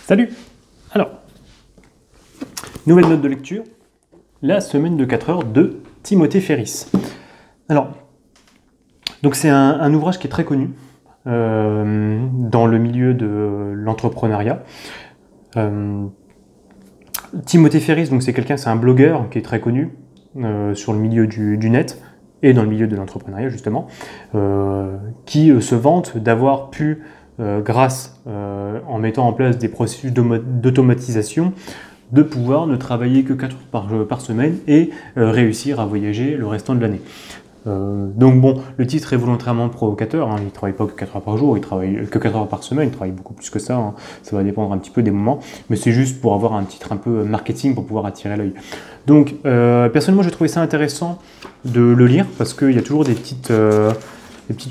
Salut! Alors, nouvelle note de lecture, la semaine de 4 heures de Timothée Ferris. Alors, donc c'est un ouvrage qui est très connu dans le milieu de l'entrepreneuriat. Timothée Ferris, donc c'est un blogueur qui est très connu sur le milieu du net et dans le milieu de l'entrepreneuriat justement, qui se vante d'avoir pu grâce en mettant en place des processus d'automatisation, de pouvoir ne travailler que 4 heures par semaine et réussir à voyager le restant de l'année. Donc bon, le titre est volontairement provocateur, hein. Il ne travaille pas que 4 heures par jour, il travaille que 4 heures par semaine, il travaille beaucoup plus que ça, hein. Ça va dépendre un petit peu des moments, mais c'est juste pour avoir un titre un peu marketing pour pouvoir attirer l'œil. Donc personnellement j'ai trouvé ça intéressant de le lire parce qu'il y a toujours des petites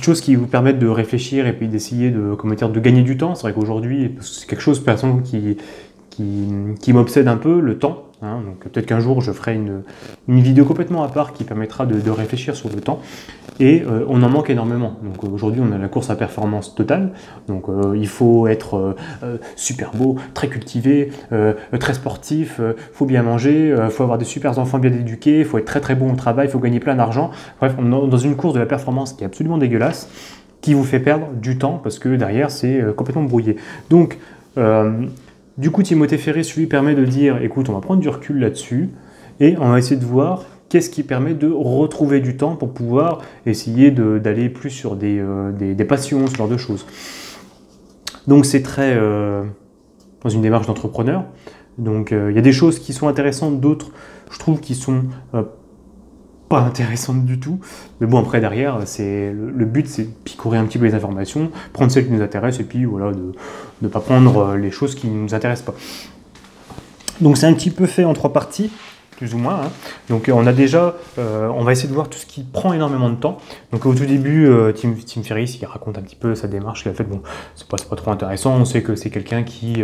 choses qui vous permettent de réfléchir et puis d'essayer de gagner du temps. C'est vrai qu'aujourd'hui, c'est quelque chose personnellement qui m'obsède un peu, le temps. Hein. Donc peut-être qu'un jour je ferai une vidéo complètement à part qui permettra de réfléchir sur le temps. Et on en manque énormément. Donc aujourd'hui on a la course à performance totale. Donc il faut être super beau, très cultivé, très sportif, faut bien manger, faut avoir des super enfants bien éduqués, faut être très très bon au travail, faut gagner plein d'argent. Bref, on est dans une course de la performance qui est absolument dégueulasse, qui vous fait perdre du temps parce que derrière c'est complètement brouillé. Donc du coup, Timothée Ferris lui permet de dire, écoute, on va prendre du recul là-dessus et on va essayer de voir qu'est-ce qui permet de retrouver du temps pour pouvoir essayer d'aller plus sur des passions, ce genre de choses. Donc c'est très dans une démarche d'entrepreneur. Donc il y a des choses qui sont intéressantes, d'autres je trouve qui sont pas intéressantes du tout. Mais bon, après derrière, le but c'est de picorer un petit peu les informations, prendre celles qui nous intéressent et puis voilà, de ne pas prendre les choses qui ne nous intéressent pas. Donc c'est un petit peu fait en 3 parties, plus ou moins. Hein. Donc on a déjà, on va essayer de voir tout ce qui prend énormément de temps. Donc au tout début, Tim Ferriss, il raconte un petit peu sa démarche qu'il a faite. Bon, c'est pas trop intéressant, on sait que c'est quelqu'un qui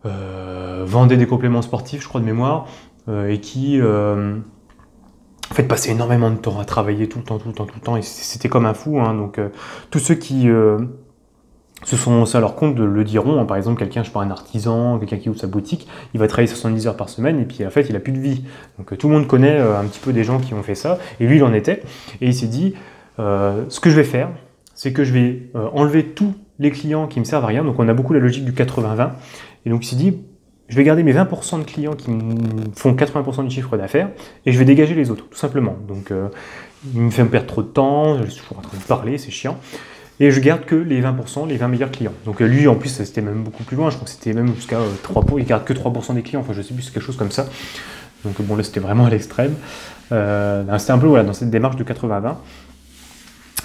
vendait des compléments sportifs, je crois de mémoire, et qui en fait, passait énormément de temps à travailler tout le temps, et c'était comme un fou. Hein. Donc, tous ceux qui ça leur compte le diront. Hein. Par exemple, quelqu'un, je sais pas, un artisan, quelqu'un qui ouvre sa boutique, il va travailler 70 heures par semaine, et puis en fait, il a plus de vie. Donc, tout le monde connaît un petit peu des gens qui ont fait ça, et lui, il en était. Et il s'est dit, ce que je vais faire, c'est que je vais enlever tous les clients qui me servent à rien. Donc, on a beaucoup la logique du 80-20. Et donc, il s'est dit, je vais garder mes 20% de clients qui me font 80% du chiffre d'affaires et je vais dégager les autres, tout simplement. Donc, il me fait me perdre trop de temps, je suis toujours en train de parler, c'est chiant. Et je garde que les 20%, les 20 meilleurs clients. Donc lui, en plus, c'était même beaucoup plus loin, je crois que c'était même jusqu'à 3%, il garde que 3% des clients, enfin je sais plus, c'est quelque chose comme ça. Donc bon, là, c'était vraiment à l'extrême. C'était un peu voilà, dans cette démarche de 80-20.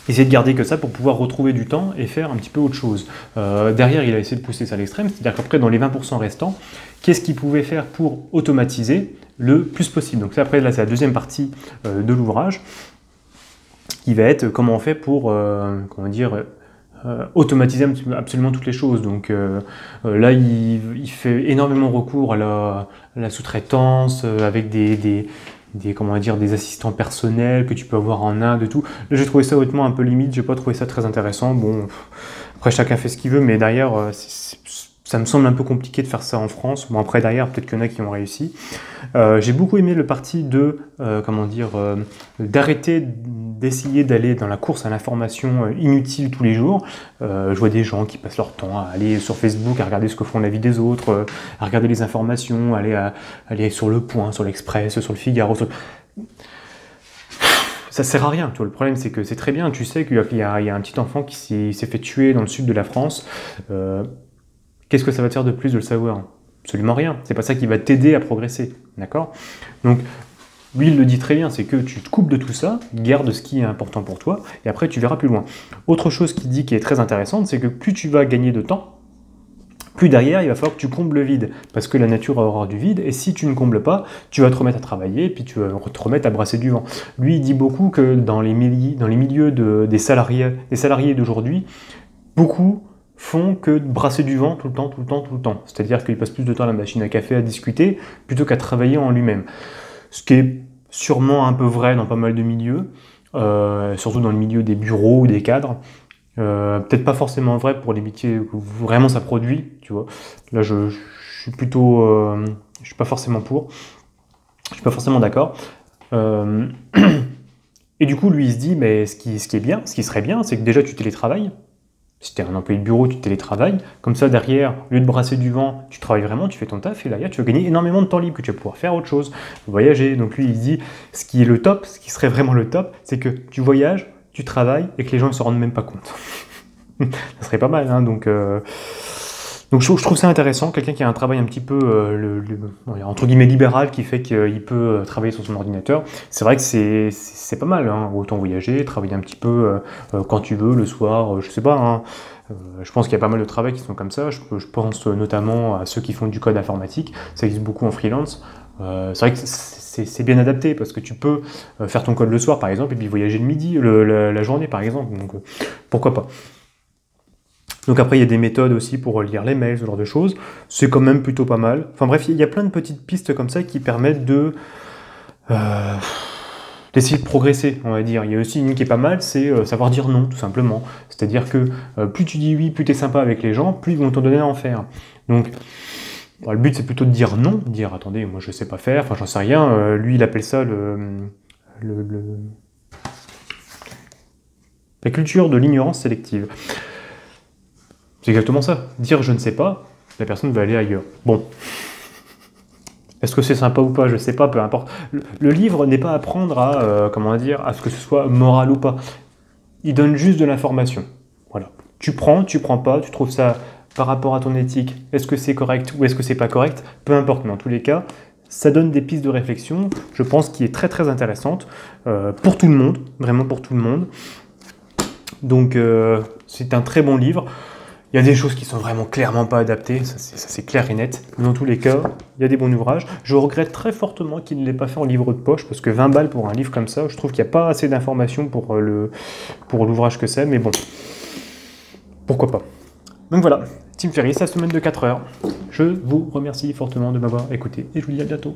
Essayer de garder que ça pour pouvoir retrouver du temps et faire un petit peu autre chose. Derrière, il a essayé de pousser ça à l'extrême, c'est-à-dire qu'après, dans les 20% restants, qu'est-ce qu'il pouvait faire pour automatiser le plus possible. Donc après, là, c'est la deuxième partie de l'ouvrage, qui va être comment on fait pour, automatiser absolument toutes les choses. Donc là, il fait énormément recours à la sous-traitance, avec des assistants personnels que tu peux avoir en Inde et tout. Là, j'ai trouvé ça honnêtement un peu limite, j'ai pas trouvé ça très intéressant. Bon, après, chacun fait ce qu'il veut, mais derrière, ça me semble un peu compliqué de faire ça en France. Bon, après, derrière, peut-être qu'il y en a qui ont réussi. J'ai beaucoup aimé le parti d'arrêter d'essayer d'aller dans la course à l'information inutile tous les jours. Je vois des gens qui passent leur temps à aller sur Facebook, à regarder ce que font la vie des autres, à regarder les informations, aller sur Le Point, sur l'Express, sur le Figaro. Ça sert à rien. Tu vois, le problème, c'est que c'est très bien. Tu sais qu'il y a un petit enfant qui s'est fait tuer dans le sud de la France. Qu'est-ce que ça va te faire de plus de le savoir? Absolument rien. C'est pas ça qui va t'aider à progresser. D'accord? Donc, lui, il le dit très bien, c'est que tu te coupes de tout ça, garde ce qui est important pour toi, et après, tu verras plus loin. Autre chose qu'il dit qui est très intéressante, c'est que plus tu vas gagner de temps, plus derrière, il va falloir que tu combles le vide, parce que la nature aura du vide, et si tu ne combles pas, tu vas te remettre à travailler, et puis tu vas te remettre à brasser du vent. Lui, il dit beaucoup que dans les milieux des salariés d'aujourd'hui, beaucoup font que de brasser du vent tout le temps. C'est-à-dire qu'ils passent plus de temps à la machine à café à discuter, plutôt qu'à travailler en lui-même. Ce qui est sûrement un peu vrai dans pas mal de milieux, surtout dans le milieu des bureaux ou des cadres. Peut-être pas forcément vrai pour les métiers où vraiment ça produit, tu vois. Là, je suis plutôt, je suis pas forcément pour, je suis pas forcément d'accord. Euh, et du coup, lui, il se dit, mais ce qui est bien, ce qui serait bien, c'est que déjà tu télétravailles. Si tu es un employé de bureau, tu télétravailles. Comme ça, derrière, au lieu de brasser du vent, tu travailles vraiment, tu fais ton taf, et derrière, tu vas gagner énormément de temps libre que tu vas pouvoir faire autre chose, voyager. Donc lui, il se dit, ce qui est le top, ce qui serait vraiment le top, c'est que tu voyages, tu travailles, et que les gens ne se rendent même pas compte. Ça serait pas mal, hein, donc je trouve ça intéressant, quelqu'un qui a un travail un petit peu, entre guillemets, libéral, qui fait qu'il peut travailler sur son ordinateur. C'est vrai que c'est pas mal, hein, autant voyager, travailler un petit peu quand tu veux, le soir, je sais pas. Hein. Je pense qu'il y a pas mal de travail qui sont comme ça. Je pense notamment à ceux qui font du code informatique. Ça existe beaucoup en freelance. C'est vrai que c'est bien adapté parce que tu peux faire ton code le soir, par exemple, et puis voyager le midi, la journée, par exemple. Donc pourquoi pas. Donc après, il y a des méthodes aussi pour lire les mails, ce genre de choses. C'est quand même plutôt pas mal. Enfin bref, il y a plein de petites pistes comme ça qui permettent d'essayer de progresser, on va dire. Il y a aussi une qui est pas mal, c'est savoir dire non, tout simplement. C'est-à-dire que plus tu dis oui, plus tu es sympa avec les gens, plus ils vont t'en donner à en faire. Donc bon, le but, c'est plutôt de dire non, dire attendez, moi je sais pas faire, enfin j'en sais rien. Lui, il appelle ça la culture de l'ignorance sélective. C'est exactement ça. Dire je ne sais pas, la personne va aller ailleurs. Bon. Est-ce que c'est sympa ou pas? Je sais pas, peu importe. Le livre n'est pas à prendre à, comment dire, à ce que ce soit moral ou pas. Il donne juste de l'information. Voilà. Tu prends pas, tu trouves ça par rapport à ton éthique, est-ce que c'est correct ou est-ce que c'est pas correct? Peu importe, mais en tous les cas, ça donne des pistes de réflexion, je pense, qui est très très intéressante pour tout le monde, vraiment pour tout le monde. Donc c'est un très bon livre. Il y a des choses qui sont vraiment clairement pas adaptées, ça c'est clair et net. Mais dans tous les cas, il y a des bons ouvrages. Je regrette très fortement qu'il ne l'ait pas fait en livre de poche, parce que 20 balles pour un livre comme ça, je trouve qu'il n'y a pas assez d'informations pour l'ouvrage que c'est, mais bon, pourquoi pas. Donc voilà, Tim Ferriss, la semaine de 4 heures. Je vous remercie fortement de m'avoir écouté, et je vous dis à bientôt.